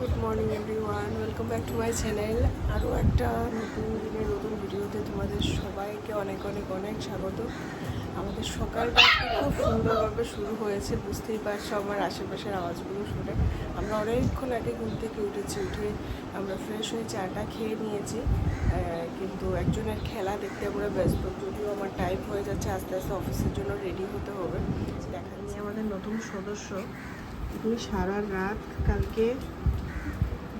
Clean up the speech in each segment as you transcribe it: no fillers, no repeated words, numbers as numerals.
Good morning everyone, welcome back to my channel. আরও একটা নতুন দিনের নতুন ভিডিওতে তোমাদের সবাইকে অনেক অনেক অনেক স্বাগত। আমাদের সকালটা খুব সুন্দরভাবে শুরু হয়েছে, বুঝতেই পারছো আমার আশেপাশের আওয়াজগুলো শুনে। আমরা অনেকক্ষণ আগে ঘুম থেকে উঠে আমরা ফ্রেশ হয়ে চাটা খেয়ে নিয়েছি, কিন্তু একজনের খেলা দেখতে আমরা ব্যস্ত। যদিও আমার টাইম হয়ে যাচ্ছে, আস্তে আস্তে অফিসের জন্য রেডি হতে হবে। দেখা নিয়ে আমাদের নতুন সদস্য, তুমি সারা রাত কালকে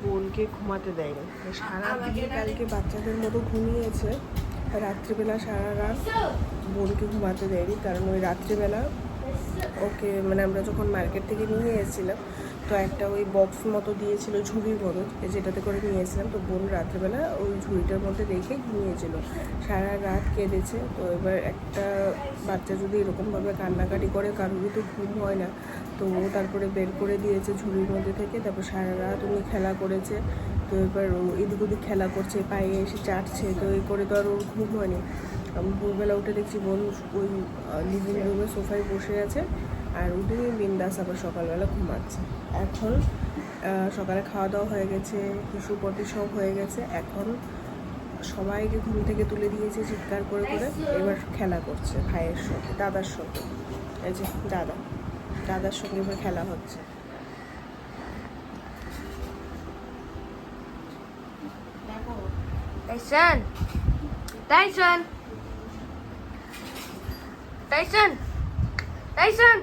বোনকে ঘুমাতে দেয়নি, সারা দিন কালকে বাচ্চাদের মতো ঘুমিয়েছে। রাত্রিবেলা সারা রাত বোনকে ঘুমাতে দেয়নি, কারণ ওই রাত্রিবেলা ওকে আমরা যখন মার্কেট থেকে নিয়ে এসেছিলাম, তো একটা ওই বক্স মতো দিয়েছিল, ঝুড়ির মতো, যেটাতে করে নিয়ে এসেছিলাম। তো বোন রাত্রিবেলা ওই ঝুড়িটার মধ্যে রেখে ঘুমিয়েছিল, সারা রাত কেঁদেছে। তো এবার একটা বাচ্চা যদি এরকমভাবে কান্নাকাটি করে, কারোরই তো ঘুম হয় না। তো ও তারপরে বের করে দিয়েছে ঝুড়ির মধ্যে থেকে, তারপর সারা রাত উনি খেলা করেছে। তো এবার ও এদিক ওদিক খেলা করছে, পায়ে এসে চাটছে, তো এই করে তো আর ওর ঘুম হয়নি। আমি ভোরবেলা উঠে দেখছি বোন ওই লিভিং রুমে সোফায় বসে আছে, আর উঠে বিন্দাস আবার সকালবেলা ঘুমাচ্ছে। এখন সকালে খাওয়া দাওয়া হয়ে গেছে, শিশুপতি সব হয়ে গেছে। এখন সবাইকে ঘুম থেকে তুলে দিয়েছে চিৎকার করে করে, এবার খেলা করছে ভাইয়ের সঙ্গে, দাদার সঙ্গে। এই যে দাদার সঙ্গে এবার খেলা হচ্ছে। Tyson! Tyson! Tyson! Tyson!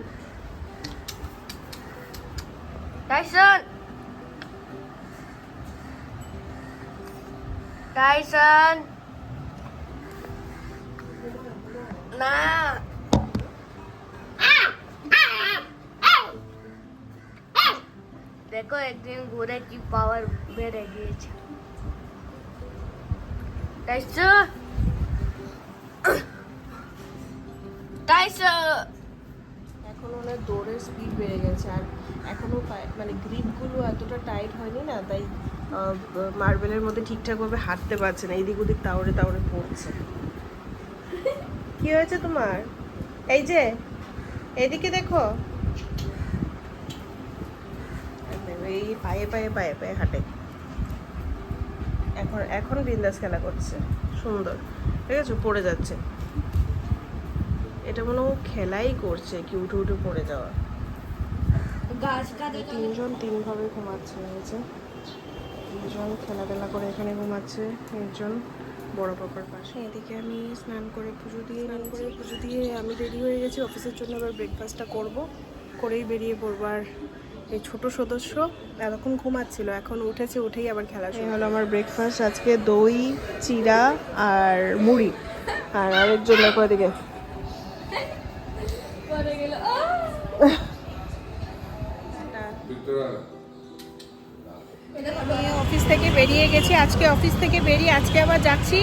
Tyson! Tyson! না দেখো একদিন ঘুরে কি পাওয়ার বেড়ে গিয়েছে। Tyson! Tyson! এখন ওনার দৌড়ের স্পিড বেড়ে গেছে, আর এখনও গ্রিপগুলো এতটা টাইট হয়নি না, তাই মার্বেলের মধ্যে ঠিকঠাকভাবে হাঁটতে পারছে না, এদিক ওদিক তাওড়ে তাওড়ে পড়ছে। কি হয়েছে তোমার? এই যে এদিকে দেখো, এই পায়ে পায়ে পায়ে পায়ে হাঁটে। এখন বিন্দাস খেলা করছে, সুন্দর। ঠিক আছে, পড়ে যাচ্ছে। এটা মনে ও খেলাই করছে, কি উঠে উঠে পড়ে যাওয়া। তিনজন তিনভাবে ঘুমাচ্ছে, হয়েছে দুজন খেলাধুলা করে এখানে ঘুমাচ্ছে, একজন বড় পাপার পাশে। এদিকে আমি স্নান করে পুজো দিয়ে আমি রেডি হয়ে গেছি অফিসের জন্য। এবার ব্রেকফাস্টটা করেই বেরিয়ে পড়বো। আর এই ছোট সদস্য এতক্ষণ ঘুমাচ্ছিল, এখন উঠেছে, উঠেই আবার খেলা শুরু হলো। আমার ব্রেকফাস্ট আজকে দই, চিড়া আর মুড়ি। আর আরেকজন দেখো এদিকে অফিস থেকে বেরিয়ে গেছি। আজকে অফিস থেকে বেরিয়ে আবার যাচ্ছি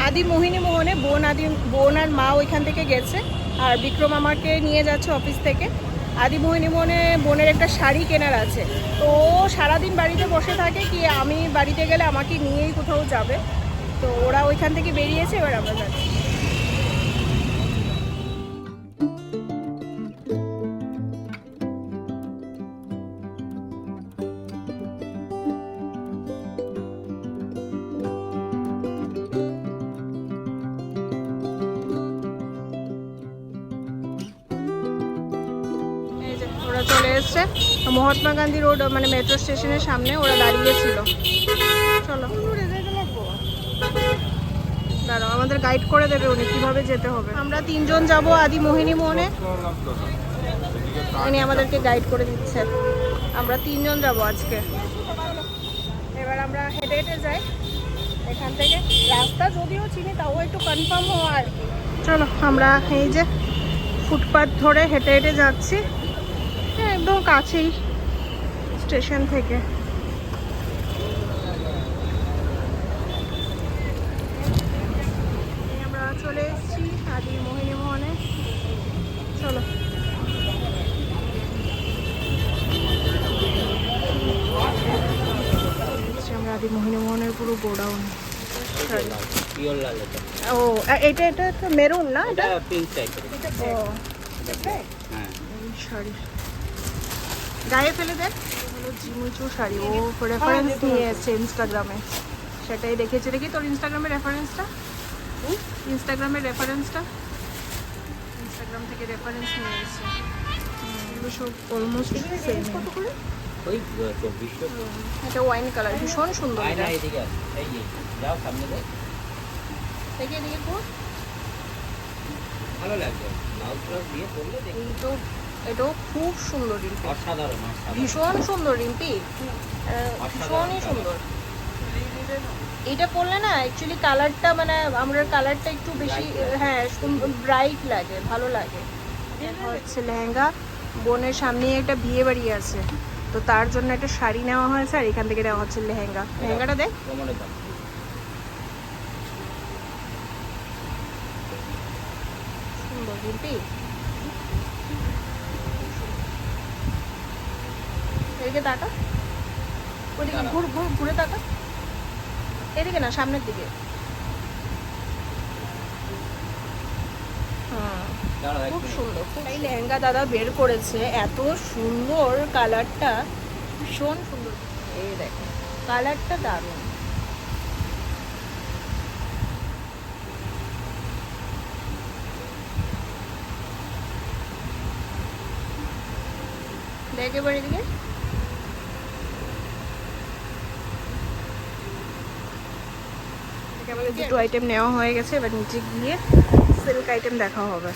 আদি মোহিনী মোহনে। বোন আর মা ওইখান থেকে গেছে, আর বিক্রম আমাকে নিয়ে যাচ্ছে অফিস থেকে। আদি মোহিনী মোহনে বোনের একটা শাড়ি কেনার আছে, তো ও সারাদিন বাড়িতে বসে থাকে, কি আমি বাড়িতে গেলে আমাকে নিয়েই কোথাও যাবে। তো ওরা ওইখান থেকে বেরিয়েছে, এবার আমরা যাচ্ছি। ওরা চলে এসছে মহাত্মা গান্ধী রোড, মেট্রো স্টেশনের সামনে ওরা দাঁড়িয়েছিল। চলো দাঁড়াও, আমাদের গাইড করে দেবে উনি কিভাবে যেতে হবে। আমরা তিনজন যাব আদি মোহিনী মোহনে, উনি আমাদেরকে গাইড করে দিচ্ছেন। আমরা তিনজন যাব আজকে। এবার আমরা হেঁটে হেঁটে যাই এখান থেকে। রাস্তা যদিও চিনি, তাও একটু কনফার্ম হওয়া আর কি। চলো আমরা এই যে ফুটপাথ ধরে হেঁটে হেঁটে যাচ্ছি, একদম কাছেই স্টেশন থেকে। আমরা চলে এসেছি আদি মোহিনী মোহনে। চলো আমরা আদি মোহিনী মোহনের পুরো গোডাউন। ও এটা তো মেরুন না, এটা পিঙ্ক টাইপের। ও হ্যাঁ, শাড়ি গায়ে ফেলে দেন। জিমিচু শাড়ি, ও রেফারেন্স নিয়েছে ইনস্টাগ্রামে, সেটাই দেখেছে। দেখি তোর ইনস্টাগ্রামের রেফারেন্সটা, ইনস্টাগ্রামের রেফারেন্সটা, ইনস্টাগ্রাম থেকে রেফারেন্স নিয়েছে। এগুলো সব অলমোস্ট সেম। কত করে? ওই 2400। এটা ওয়াইন কালার, ভীষণ সুন্দর। আয় না এদিকে, এই যে যাও সামনে যাও, দেখি এদিকে পর, ভালো লাগবে ব্লাউজ ব্লাউজ দিয়ে পরলে দেখি। এই তো এটাও খুব সুন্দর রিম্পি, অসাধারণ অসাধারণ। ভীষণ সুন্দর রিম্পি, ভীষণই সুন্দর। এটা পরলে না অ্যাকচুয়ালি কালারটা মানে আমরা কালারটা একটু বেশি, হ্যাঁ ব্রাইট লাগে, ভালো লাগে। হচ্ছে লেহেঙ্গা, বোনের সামনে একটা বিয়ে বাড়ি আছে, তো তার জন্য একটা শাড়ি নেওয়া হয়েছে, আর এখান থেকে নেওয়া হচ্ছে লেহেঙ্গা। লেহেঙ্গাটা দেখ, কোমরে দাও। সুন্দর রিম্পি। এদিকে তাকা, ওইদিকে ঘুর ঘুর ঘুরে তাকা, এদিকে না সামনের দিকে। দাঁড়াও এক খুব মিনিট। সুন্দর। এই লেহেঙ্গা দাদা বের করেছে, এত সুন্দর কালারটা, ভীষণ সুন্দর। এই দেখো কালারটা দারুণ। দেখ এবার এদিকে, আমাদের দুটো আইটেম নেওয়া হয়ে গেছে, এবার নিচে গিয়ে সিল্ক আইটেম দেখা হবে।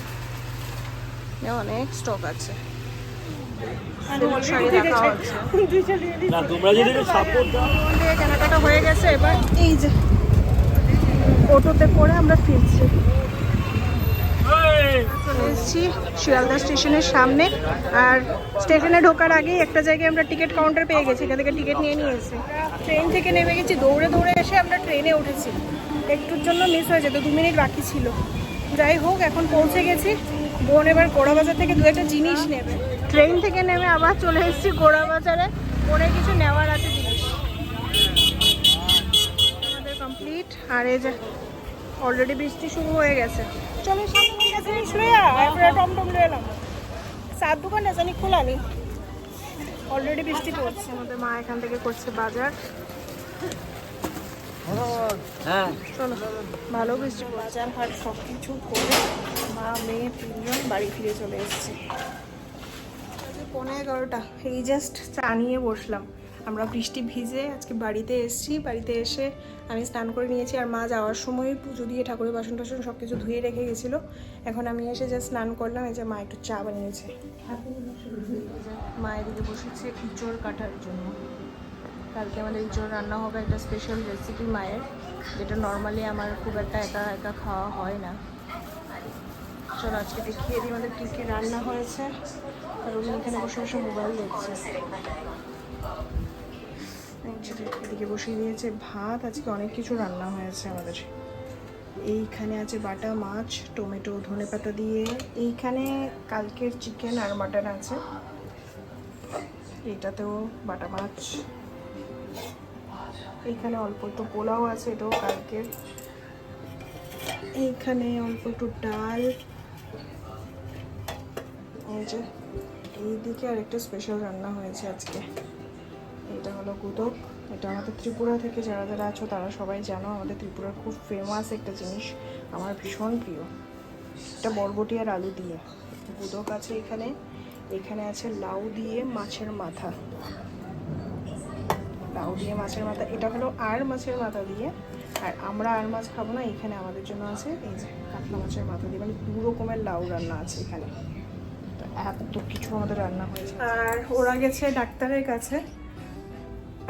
অনেক স্টক আছে, সিল্ক শাড়ি দেখা হচ্ছে। না তোমরা যদি সাপোর্ট দাও। দিয়ে কেনাকাটা হয়ে গেছে, এবার এই যে অটোতে করে আমরা ফিরছি। চলে এসেছি শিয়ালদা স্টেশনের সামনে, আর স্টেশনে ঢোকার আগেই একটা জায়গায় আমরা টিকিট কাউন্টার পেয়ে গেছি, এখান থেকে টিকিট নিয়ে নিয়েছি। ট্রেন থেকে নেমে গেছি, দৌড়ে দৌড়ে এসে আমরা ট্রেনে উঠেছি, একটুর জন্য মিস হয়ে যেত, 2 মিনিট বাকি ছিল। যাই হোক এখন পৌঁছে গেছি। বোন এবার গোড়াবাজার থেকে 2-1 জিনিস নেবে। ট্রেন থেকে নেমে আবার চলে এসেছি গোড়াবাজারে, বোনের কিছু নেওয়ার আছে জিনিস। আমাদের কমপ্লিট। আর এই যে অলরেডি বৃষ্টি শুরু হয়ে গেছে। চলো সামনে ঠিক আছে, টমটম নিয়ে এলাম, সাত দোকান জানি খোলা নেই, অলরেডি বৃষ্টি পড়ছে। আমাদের মা এখান থেকে করছে বাজার। হ্যাঁ চলো, ভালো বৃষ্টি, বাজার হাট সব কিছু করে মা মেয়ে 3জন বাড়ি ফিরে চলে এসেছি। 11:15, এই জাস্ট চা নিয়ে বসলাম। আমরা বৃষ্টি ভিজে আজকে বাড়িতে এসেছি। বাড়িতে এসে আমি স্নান করে নিয়েছি, আর মা যাওয়ার সময় পুজো দিয়ে ঠাকুরের বাসন টাসন সব কিছু ধুয়ে রেখে গেছিলো। এখন আমি এসে জাস্ট স্নান করলাম, এই যে মা একটু চা বানিয়েছে। মা এদিকে বসেছে ইঁচড় কাটার জন্য। কালকে আমাদের ইঁচড় রান্না হবে, একটা স্পেশাল রেসিপি মায়ের, যেটা নর্মালি আমার খুব একটা একা একা খাওয়া হয় না। চলো আজকে দেখিয়ে দিই আমাদের কী কী রান্না হয়েছে। আর উনি এখানে বসে বসে মোবাইল দেখছে। এদিকে বসিয়ে দিয়েছে ভাত। আজকে অনেক কিছু রান্না হয়েছে আমাদের। এইখানে আছে বাটা মাছ, টমেটো ধনেপাতা দিয়ে। এইখানে কালকের চিকেন আর মাটন আছে। এটাতেও বাটা মাছ। এইখানে অল্প একটু পোলাও আছে, এটাও কালকের। এইখানে অল্প একটু ডাল। এই যে এইদিকে আরেকটা স্পেশাল রান্না হয়েছে আজকে, এটা হলো গুদক। এটা আমাদের ত্রিপুরা থেকে যারা যারা আছো তারা সবাই জানো, আমাদের ত্রিপুরার খুব ফেমাস একটা জিনিস, আমার ভীষণ প্রিয়। এটা বরবটি আর আলু দিয়ে গুদক আছে এখানে। এখানে আছে লাউ দিয়ে মাছের মাথা, লাউ দিয়ে মাছের মাথা। এটা হলো আর মাছের মাথা দিয়ে, আর আমরা আর মাছ খাবো না, এখানে আমাদের জন্য আছে এই যে কাতলা মাছের মাথা দিয়ে, মানে 2 রকমের লাউ রান্না আছে এখানে। তো এত কিছু আমাদের রান্না হয়েছে। আর ওরা গেছে ডাক্তারের কাছে,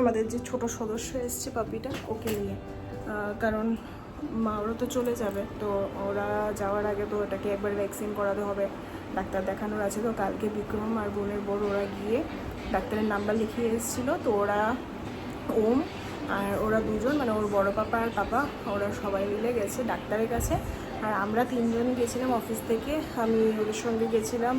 আমাদের যে ছোট সদস্য এসছে পাপিটা, ওকে নিয়ে। কারণ মা ওরা তো চলে যাবে, তো ওরা যাওয়ার আগে তো ওটাকে একবার ভ্যাকসিন করাতে হবে, ডাক্তার দেখানোর আছে। তো কালকে বিক্রম আর বোনের বড় ওরা গিয়ে ডাক্তারের নাম্বার লিখিয়ে এসেছিলো। তো ওরা ওম আর ওরা 2জন, মানে ওর বড় পাপা আর পাপা, ওরা সবাই মিলে গেছে ডাক্তারের কাছে। আর আমরা 3জন গেছিলাম অফিস থেকে, আমি ওদের সঙ্গে গেছিলাম,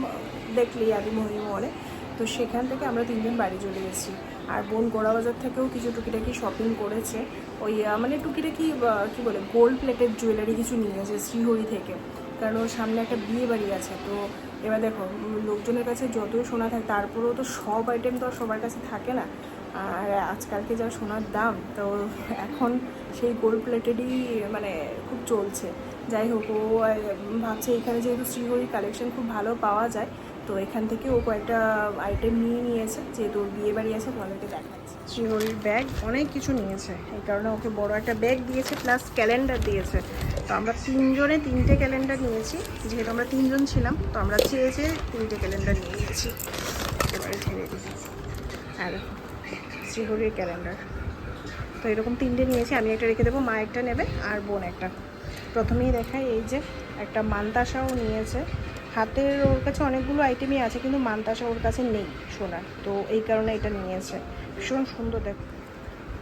দেখলি আদি মহিমলে। তো সেখান থেকে আমরা 3জন বাড়ি চলে গেছি। আর বোন গোড়াবাজার থেকেও কিছু টুকিটাকি শপিং করেছে, ওই মানে টুকিটাকি কী বলে গোল্ড প্লেটেড জুয়েলারি কিছু নিয়েছে শ্রীহরি থেকে। কারণ ওর সামনে একটা বিয়ে বাড়ি আছে। তো এবার দেখো লোকজনের কাছে যতই সোনা থাকে তারপরেও তো সব আইটেম তো আর সবার কাছে থাকে না। আর আজকালকে যা সোনার দাম, তো এখন সেই গোল্ড প্লেটেডই মানে খুব চলছে। যাই হোক, ও ভাবছে এখানে যেহেতু শ্রীহরির কালেকশন খুব ভালো পাওয়া যায়, তো এখান থেকে ও কয়েকটা আইটেম নিয়েছে, যেহেতু ওর বিয়ে বাড়ি আছে তোমাদেরকে দেখাচ্ছে। শ্রীহরির ব্যাগ অনেক কিছু নিয়েছে, এই কারণে ওকে বড় একটা ব্যাগ দিয়েছে, প্লাস ক্যালেন্ডার দিয়েছে। তো আমরা তিনজনে 3টে ক্যালেন্ডার নিয়েছি, যেহেতু আমরা 3জন ছিলাম, তো আমরা চেয়ে 3টে ক্যালেন্ডার নিয়ে নিয়েছি। এবারে ছেড়ে দিই। আর শ্রীহরির ক্যালেন্ডার তো এরকম 3টে নিয়েছি, আমি একটা রেখে দেবো, মা একটা নেবে আর বোন একটা। প্রথমেই দেখাই, এই যে একটা মান্তাসাও নিয়েছে। হাতের ওর কাছে অনেকগুলো আইটেমই আছে, কিন্তু মান্তাসা ওর কাছে নেই সোনার, তো এই কারণে এটা নিয়েছে। ভীষণ সুন্দর, দেখো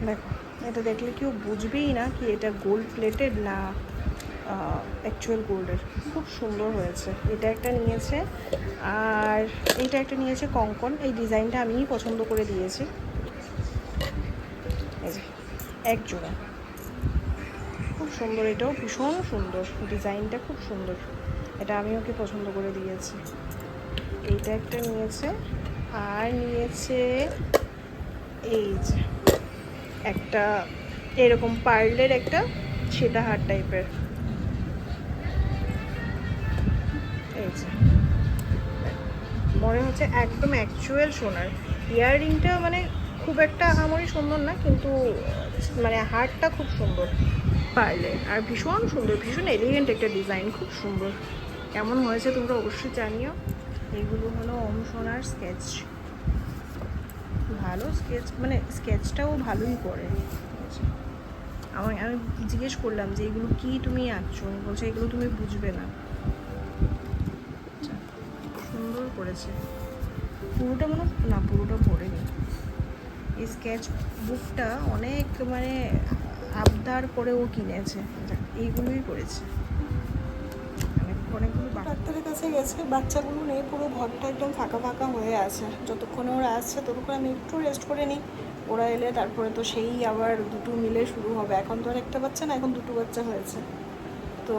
দেখো, এটা দেখলে কেউ বুঝবেই না কি এটা গোল্ড প্লেটেড না অ্যাকচুয়াল গোল্ডের। খুব সুন্দর হয়েছে। এটা একটা নিয়েছে, আর এইটা একটা নিয়েছে কঙ্কন। এই ডিজাইনটা আমিই পছন্দ করে দিয়েছি। এই যে এক জোড়া, খুব সুন্দর, এটাও ভীষণ সুন্দর, ডিজাইনটা খুব সুন্দর, এটা আমি ওকে পছন্দ করে দিয়েছি। এইটা একটা নিয়েছে, আর নিয়েছে এই যে একটা এরকম পার্লের একটা সীতাহার টাইপের। এই যে মনে হচ্ছে একদম অ্যাকচুয়াল সোনার। ইয়াররিংটা মানে খুব একটা আমারই সুন্দর না, কিন্তু মানে হারটা খুব সুন্দর পার্লের, আর ভীষণ সুন্দর, ভীষণ এলিগেন্ট একটা ডিজাইন, খুব সুন্দর। কেমন হয়েছে তোমরা অবশ্যই জানিও। এইগুলো হলো ওম সোনার স্কেচ, ভালো স্কেচ, মানে স্কেচটাও ভালোই করে। আমি জিজ্ঞেস করলাম যে এগুলো কি তুমি আঁকছো, বলছে এগুলো তুমি বুঝবে না। সুন্দর করেছে, পুরোটা মনে না, পুরোটা পড়েনি। এই স্কেচ বুকটা অনেক মানে আবদার করে ও কিনেছে, এইগুলোই করেছে। অনেকগুলো ডাক্তারের কাছে গেছে, বাচ্চাগুলো নেই, পুরো ঘরটা একদম ফাঁকা ফাঁকা হয়ে আছে। যতক্ষণে ওরা আসছে ততক্ষণ আমি একটু রেস্ট করে নিই, ওরা এলে তারপরে তো সেই আবার দুটো মিলে শুরু হবে। এখন তো আর একটা বাচ্চা না, এখন দুটো বাচ্চা হয়েছে। তো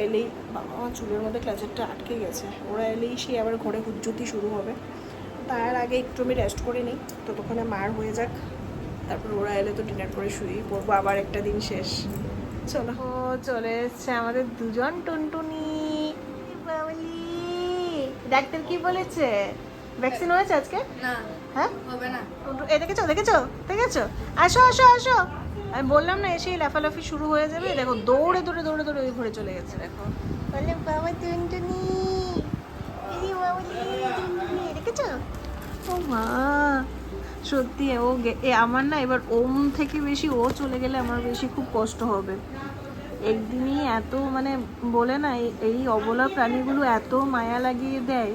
এলেই বাবা, আমার চুলের মধ্যে ক্লাচেরটা আটকে গেছে, ওরা এলেই সেই আবার ঘরে হুজ্জুতি শুরু হবে। তার আগে একটু আমি রেস্ট করে নিই, ততক্ষণে মার হয়ে যাক, তারপর ওরা এলে তো ডিনার করে শুয়েই পড়বো, আবার একটা দিন শেষ। চলো, ও চলে এসছে আমাদের দুজন টুনটুনি। ডাক্তার কি বলেছে? ভ্যাকসিন হয়েছে আজকে? না, হ্যাঁ হবে না। এই দেখেছো দেখেছো দেখেছো, আসো আসো আসো, আমি বললাম না এসেই লাফালাফি শুরু হয়ে যাবে। দেখো দৌড়ে দৌড়ে দৌড়ে দৌড়ে ওই ঘরে চলে গেছে। দেখো বলে বাবা টুনটুনি, দেখেছো? ও মা, সত্যি ও আমার না এবার ওম থেকে বেশি ও চলে গেলে আমার বেশি খুব কষ্ট হবে। একদিনই এত মানে বলে না, এই অবলা প্রাণীগুলো এত মায়া লাগিয়ে দেয়।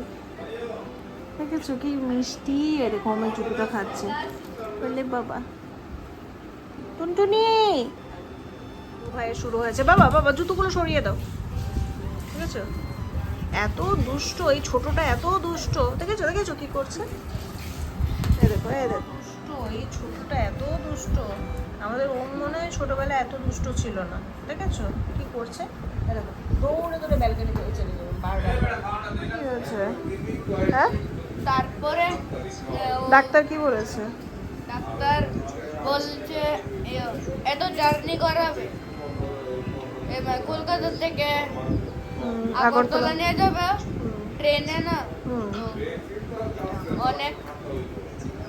দেখেছো কি মিষ্টি এরকম জুতোটা খাচ্ছে। বলে বাবা টুনটুনি, ভাইয়ের শুরু হয়েছে। বাবা বাবা জুতোগুলো সরিয়ে দাও। ঠিক আছে, এত দুষ্ট এই ছোটটা, এত দুষ্ট। দেখেছো দেখেছো কি করছে? এই দেখো এই দেখো, দুষ্ট এই ছোটটা এত দুষ্ট। আমাদের ওম মনে হয় ছোটবেলায় এত দুষ্ট ছিল না। দেখেছো কি করছে? এই দেখো দৌড়ে দৌড়ে ব্যালকনি করে চলে যাবে বারবার। কি হয়েছে? হ্যাঁ, তারপরে ডাক্তার কি বলেছে? ডাক্তার বলছে এত জার্নি করাবে, এবার কলকাতা থেকে আগরতলা নিয়ে যাবে ট্রেনে, না তো অনেক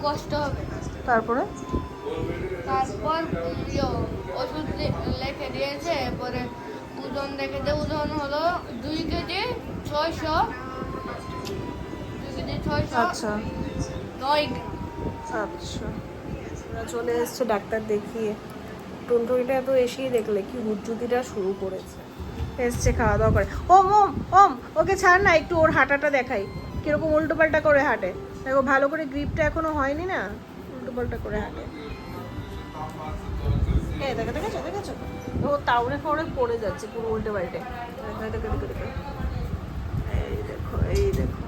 কষ্ট হবে। তারপরে তারপর ওষুধ লিখে দিয়েছে, এরপরে ওজন দেখেছে, ওজন হলো 2 কেজি 600, 2 কেজি 600, আচ্ছা 9 গ্রাম। আচ্ছা, ওরা চলে এসছে ডাক্তার দেখিয়ে। টুনটুনিটা এত এসেই দেখলে কি হুজ্জুতিটা শুরু করেছে। এসছে খাওয়া দাওয়া করে। ওম ওম ওম, ওকে ছাড় না, একটু ওর হাঁটাটা দেখাই কিরকম উল্টো পাল্টা করে হাঁটে। দেখো ভালো করে গ্রিপটা এখনো হয়নি না, উল্টো পাল্টা করে হাঁটে। এই দেখো দেখেছো দেখেছো, ও তাওড়ে ফাওড়ে পড়ে যাচ্ছে পুরো উল্টে পাল্টে। দেখো দেখো দেখো, এই দেখো এই দেখো।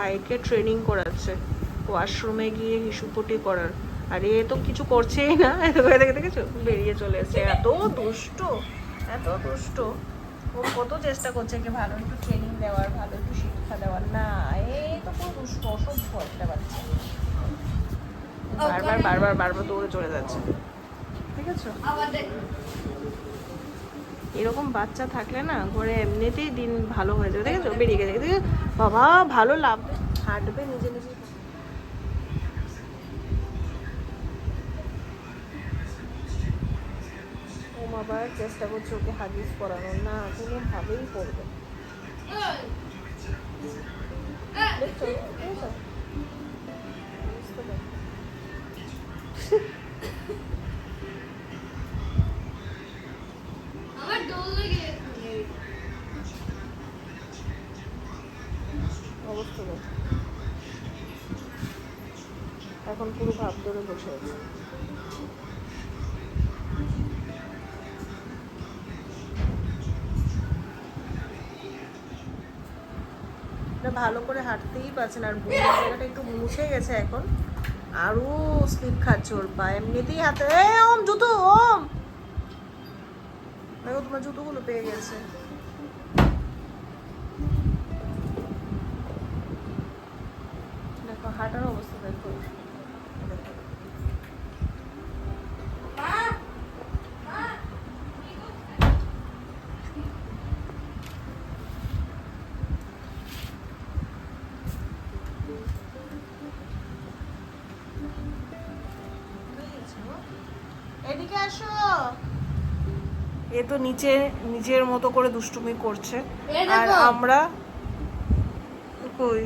ভাইকে ট্রেনিং করাচ্ছে ওয়াশরুমে গিয়ে হিসুপটি করার। আর এ তো কিছু করছেই না, এত করে দেখে দেখেছো বেরিয়ে চলে এসছে। এত দুষ্ট, এত দুষ্ট। ও কত চেষ্টা করছে কি ভালো একটু ট্রেনিং দেওয়ার, ভালো একটু শিক্ষা দেওয়ার, না এই তো পুরো দুষ্ট অসভ্য একটা বাচ্চা। বারবার বারবার বারবার দৌড়ে চলে যাচ্ছে, ঠিক আছে? এরকম বাচ্চা থাকলে না ঘরে এমনিতেই দিন ভালো হয়ে যাবে, দেখেছো বেরিয়ে গেছে। দেখে বাবা ভালো লাভ হাঁটবে নিজে নিজে। ও আবার চেষ্টা করছে ওকে হাগিস পরানোর, না কোনোভাবেই পড়বে। দেখছো দেখছো? বুঝতে পারছো? অবস্থা দেখো, এখন পুরো ভাব ধরে বসে আছে। ভালো করে হাঁটতেই পারছে না, আর জায়গাটা একটু মুছে গেছে এখন, আরো স্লিপ খাচ্ছে ওর পা এমনিতেই হাতে। ওম জুতো, ওম দেখো তোমার জুতোগুলো পেয়ে গেছে। দেখো হাঁটার অবস্থা দেখো। এদিকে আসো। এ তো নিচে নিজের মতো করে দুষ্টুমি করছে, আর আমরা কই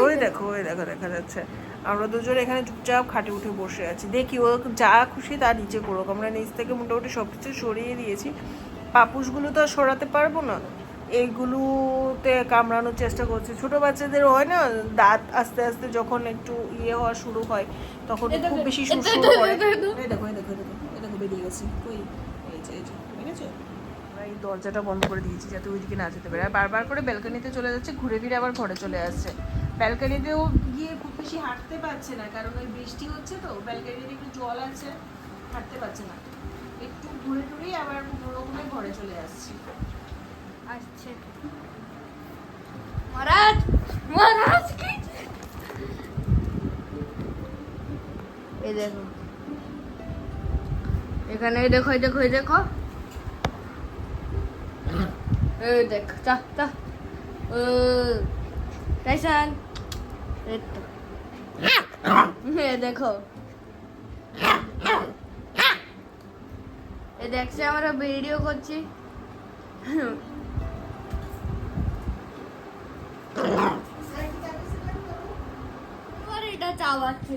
ওই দেখো ওই দেখো দেখা যাচ্ছে। আমরা দুজন এখানে চুপচাপ খাটে উঠে বসে আছি, দেখি ও যা খুশি তা নিচে করুক। আমরা নিচ থেকে মোটামুটি সব কিছু সরিয়ে দিয়েছি। পাপুসগুলো তো আর সরাতে পারবো না, এইগুলোতে কামড়ানোর চেষ্টা করছে। ছোট বাচ্চাদের হয় না দাঁত আস্তে আস্তে যখন একটু ইয়ে হওয়া শুরু হয় তখন খুব বেশি সুরসুর করে। এই দেখো এই দেখো এই দেখো এই দেখো বেরিয়ে গেছে। ওই এই যে দেখেছো? আমরা এই দরজাটা বন্ধ করে দিয়েছি যাতে ওইদিকে না যেতে পারে। আর বারবার করে ব্যালকনিতে চলে যাচ্ছে, ঘুরে ফিরে আবার ঘরে চলে আসছে। ব্যালকনিতেও গিয়ে খুব বেশি হাঁটতে পারছে না, কারণ ওই বৃষ্টি হচ্ছে তো ব্যালকনিতে একটু জল আছে, হাঁটতে পারছে না। একটু ঘুরে টুরেই আবার কোনো রকমে ঘরে চলে আসছে। আসছে মহারাজ, মহারাজ কি এই দেখো এখানে, এই দেখো এই দেখো এই দেখো, এই দেখ চা চা টাইসান, এই তো এই দেখো, এই দেখছে আমরা ভিডিও করছি। এটা চাবাচ্ছে,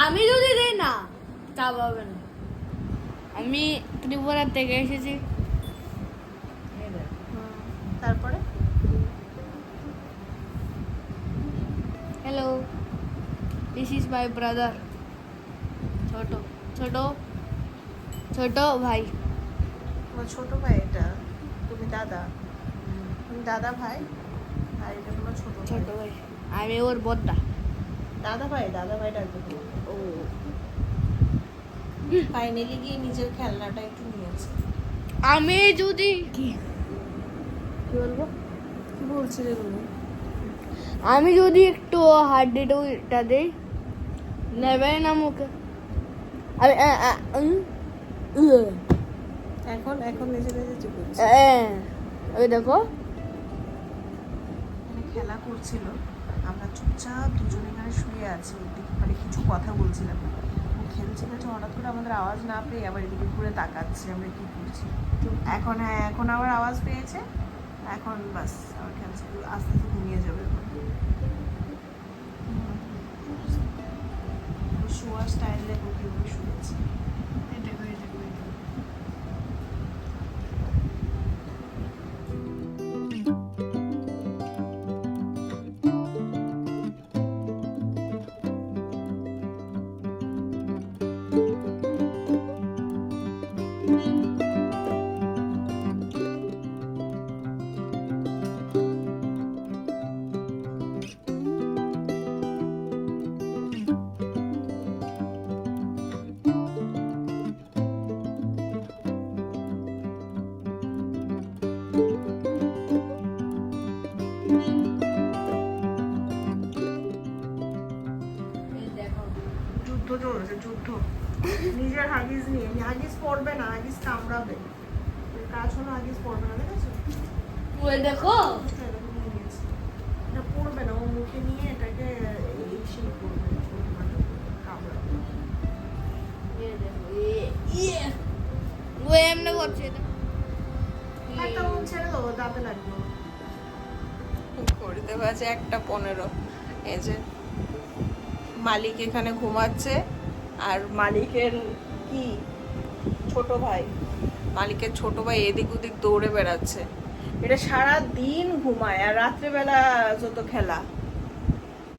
আমি যদি দেই না চাবাবে না। আমি ত্রিপুরা থেকে এসেছি। তারপরে hello, this is my brother, ছোট ছোট ছোট ভাই। তোমার ছোট ভাই এটা, তুমি দাদা, তুমি দাদা ভাই, আর এটা তোমার ছোট ছোট ভাই, আমি ওর বড়দা। দাদা ভাই ডাকবে। ও ফাইনালি গিয়ে নিজের খেলনাটা একটু নিয়েছে। আমি যদি কি বলবো, কি বলছিলে তুমি? আমি যদি একটু হাড্ডিটা দেই নেবে না মুখে। এখন নিজে নিজে চুপ করছে। ওই দেখো খেলা করছিল, আমরা চুপচাপ দুজনে এখানে শুয়ে আছি, মানে কিছু কথা বলছিলাম। ও খেলছে হঠাৎ করে আমাদের আওয়াজ না পেয়ে আবার এদিকে ঘুরে তাকাচ্ছে আমরা কি করছি। এখন এখন আবার আওয়াজ পেয়েছে, এখন বাস আবার খেলছে, আস্তে আস্তে ঘুমিয়ে যাবে। শোয়ার স্টাইল দেখো কিভাবে শুয়েছে। শোনো, নিজের হাগিস নিয়ে হাগিস পড়বে না, হাগিস কামড়াবে। এর কাজ হলো হাগিস পড়বে না, দেখেছো? ওই দেখো এরকম নিয়ে নিয়েছে। এটা পড়বে না, ও মুখে নিয়ে এটাকে এই সেই করবে, মানে কামড়াবে। ও এমনি করছে এটা। একটা মন ছেড়ে দেবো, দাঁতে লাগবে। ঘড়িতে বাজে 1:15। এই যে মালিক এখানে ঘুমাচ্ছে, আর মালিকের কি ছোট ভাই, মালিকের ছোট ভাই এদিক ওদিক দৌড়ে বেড়াচ্ছে। এটা সারা দিন ঘুমায় আর রাত্রেবেলা যত খেলা।